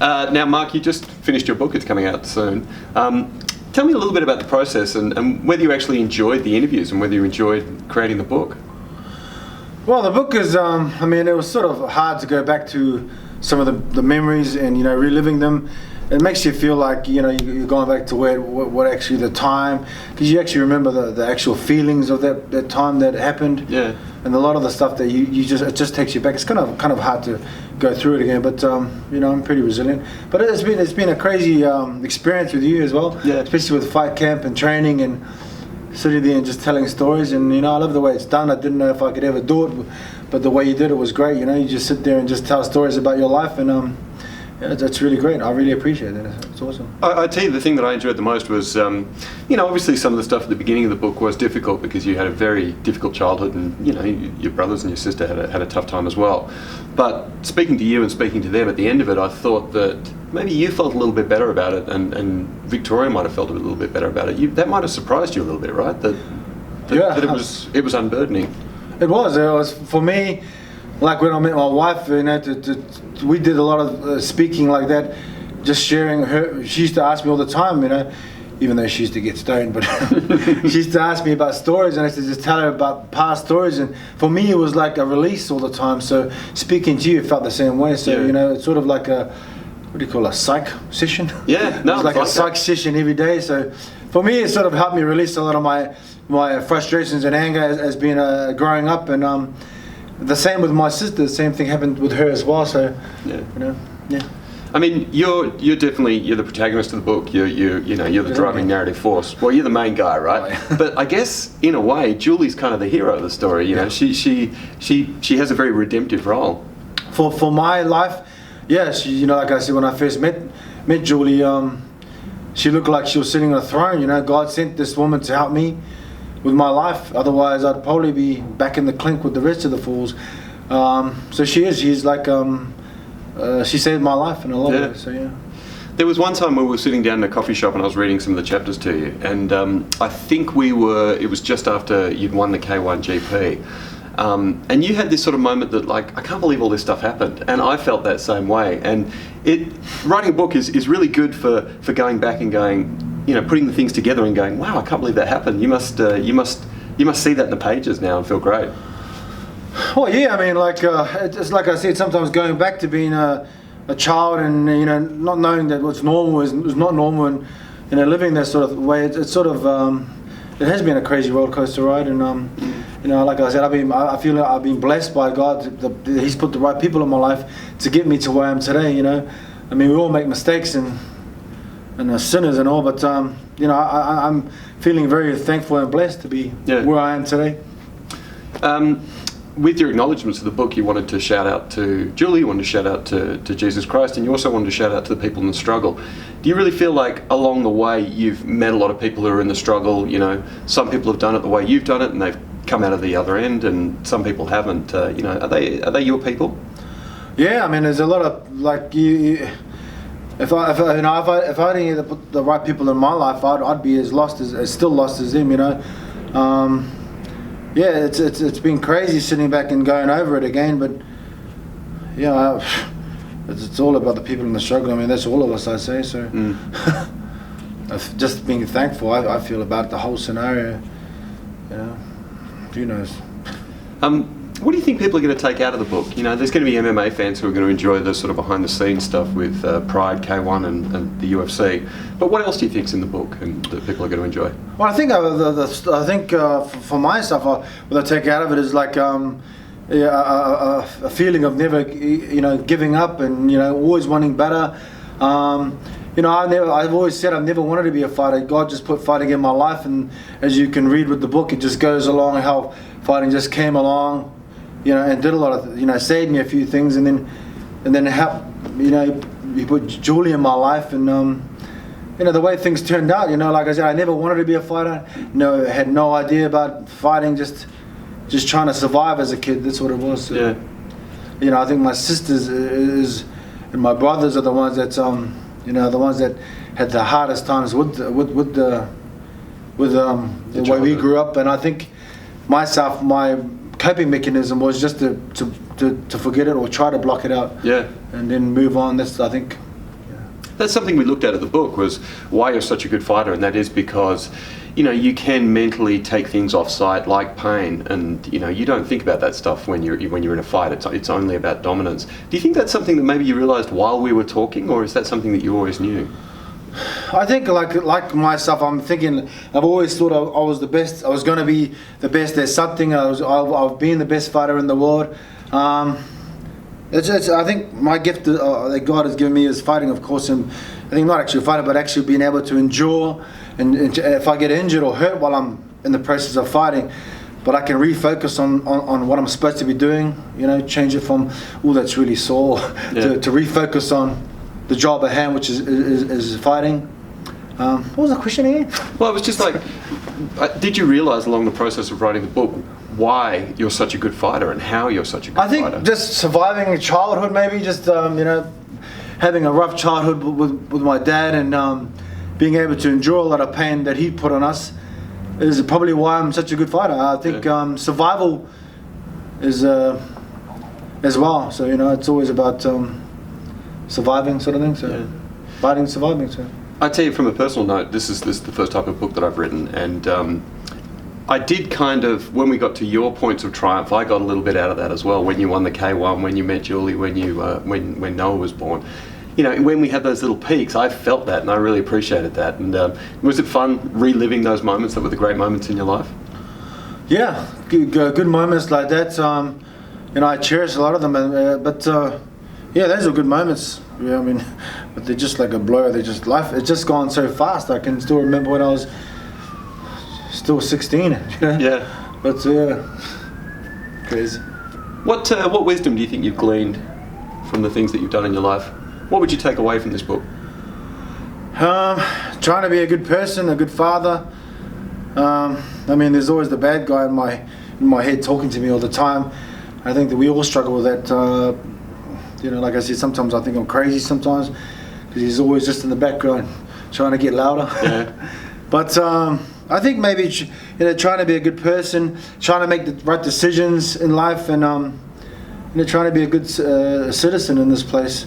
Now, Mark, you just finished your book. It's coming out soon. Tell me a little bit about the process and whether you actually enjoyed the interviews and whether you enjoyed creating the book. Well, the book is, I mean, it was sort of hard to go back to some of the memories and, you know, reliving them. It makes you feel like, you know, you're going back to what actually the time, because you actually remember the actual feelings of that time that happened. Yeah. And a lot of the stuff that it just takes you back. It's kind of hard to go through it again, but you know, I'm pretty resilient. But it's been a crazy experience with you as well. Yeah. Especially with fight camp and training and sitting there and just telling stories. And you know, I love the way it's done. I didn't know if I could ever do it, but the way you did it was great. You know, you just sit there and just tell stories about your life, and yeah, that's really great. I really appreciate it. It's awesome. I tell you, the thing that I enjoyed the most was, you know, obviously some of the stuff at the beginning of the book was difficult because you had a very difficult childhood, and you know, your brothers and your sister had a tough time as well. But speaking to you and speaking to them at the end of it, I thought that maybe you felt a little bit better about it, and Victoria might have felt a little bit better about it. That might have surprised you a little bit, right? That it was unburdening. It was for me. Like when I met my wife, you know, we did a lot of speaking like that, just sharing her. She used to ask me all the time, you know, even though she used to get stoned, but she used to ask me about stories, and I used to just tell her about past stories. And for me, it was like a release all the time. So speaking to you felt the same way. So yeah. You know, it's sort of like a, what do you call it, a psych session? Yeah, no, it's like a psych session every day. So for me, it sort of helped me release a lot of my frustrations and anger as being growing up, and the same with my sister. The same thing happened with her as well. So yeah, you know, yeah. I mean, you're definitely the protagonist of the book. You're the driving narrative force. Well, you're the main guy, right? But I guess in a way, Julie's kind of the hero of the story. You know, she has a very redemptive role. For my life, yeah. She, you know, like I said, when I first met Julie, she looked like she was sitting on a throne. You know, God sent this woman to help me with my life. Otherwise, I'd probably be back in the clink with the rest of the fools. So she is. She's like. She saved my life in a lot of ways, so yeah. There was one time we were sitting down in a coffee shop and I was reading some of the chapters to you, and I think it was just after you'd won the K1 GP, and you had this sort of moment that, like, I can't believe all this stuff happened, and I felt that same way. And writing a book is really good for going back and going, you know, putting the things together and going, wow, I can't believe that happened. You must see that in the pages now and feel great. Well, yeah, I mean, like it's like I said, sometimes going back to being a child and, you know, not knowing that what's normal is not normal, and, you know, living that sort of way, it's sort of it has been a crazy roller coaster ride, and you know, like I said, I feel like I've been blessed by God. He's put the right people in my life to get me to where I am today. You know, I mean, we all make mistakes and are sinners and all, but you know, I'm feeling very thankful and blessed to be where I am today. With your acknowledgements of the book, you wanted to shout out to Julie, you wanted to shout out to Jesus Christ, and you also wanted to shout out to the people in the struggle. Do you really feel like along the way you've met a lot of people who are in the struggle? You know, some people have done it the way you've done it and they've come out of the other end, and some people haven't. You know, are they your people? Yeah, I mean, there's a lot of, like, if I didn't get the right people in my life, I'd be as still lost as them. You know. Yeah, it's been crazy sitting back and going over it again, but yeah, it's all about the people in the struggle. I mean, that's all of us, I say. So just being thankful, I feel about the whole scenario. You know, who knows? What do you think people are going to take out of the book? You know, there's going to be MMA fans who are going to enjoy the sort of behind-the-scenes stuff with Pride, K1 and the UFC. But what else do you think's in the book and that people are going to enjoy? Well, I think for myself, what I take out of it is like a feeling of never, you know, giving up and, you know, always wanting better. You know, I've always said I've never wanted to be a fighter. God just put fighting in my life, and as you can read with the book, it just goes along how fighting just came along. You know, and did a lot of, you know, saved me a few things, and then helped, you know, he put Julie in my life, and you know, the way things turned out, you know, like I said, I never wanted to be a fighter. No, had no idea about fighting, just trying to survive as a kid. That's what it was. So, yeah. You know, I think my sisters and my brothers are the ones that you know, the ones that had the hardest times with the way we grew up, and I think myself, my coping mechanism was just to forget it or try to block it out. Yeah. And then move on. That's, I think, That's something we looked at the book, was why you're such a good fighter, and that is because, you know, you can mentally take things off site like pain, and you know, you don't think about that stuff when you're in a fight. It's only about dominance. Do you think that's something that maybe you realised while we were talking, or is that something that you always knew? I think like myself, I'm thinking I've always thought I was the best. I was going to be the best at something. I've been the best fighter in the world. I think my gift that God has given me is fighting, of course, and I think not actually fighting, but actually being able to endure. And if I get injured or hurt while I'm in the process of fighting, but I can refocus on what I'm supposed to be doing. You know, change it from that's really sore to refocus on the job at hand, which is fighting. What was the question again? Well, it was just like, did you realise along the process of writing the book why you're such a good fighter and how you're such a good fighter? I think just surviving childhood, maybe just you know, having a rough childhood with my dad, and being able to endure a lot of pain that he put on us is probably why I'm such a good fighter. I think survival is as well. So you know, it's always about surviving, sort of thing. So fighting, surviving. So I tell you, from a personal note, this is the first type of book that I've written, and I did kind of, when we got to your points of triumph, I got a little bit out of that as well. When you won the K1, when you met Julie, when Noah was born, you know, when we had those little peaks, I felt that, and I really appreciated that. And was it fun reliving those moments that were the great moments in your life? Yeah, good moments like that. You know, I cherish a lot of them, but yeah, those are good moments. Yeah, I mean, but they're just like a blur. They're just life. It's just gone so fast. I can still remember when I was still 16. You know? Yeah. But crazy. What wisdom do you think you've gleaned from the things that you've done in your life? What would you take away from this book? Trying to be a good person, a good father. I mean, there's always the bad guy in my head talking to me all the time. I think that we all struggle with that. You know, like I said, sometimes I think I'm crazy sometimes because he's always just in the background trying to get louder. Yeah. But I think maybe, you know, trying to be a good person, trying to make the right decisions in life, and you know, trying to be a good citizen in this place.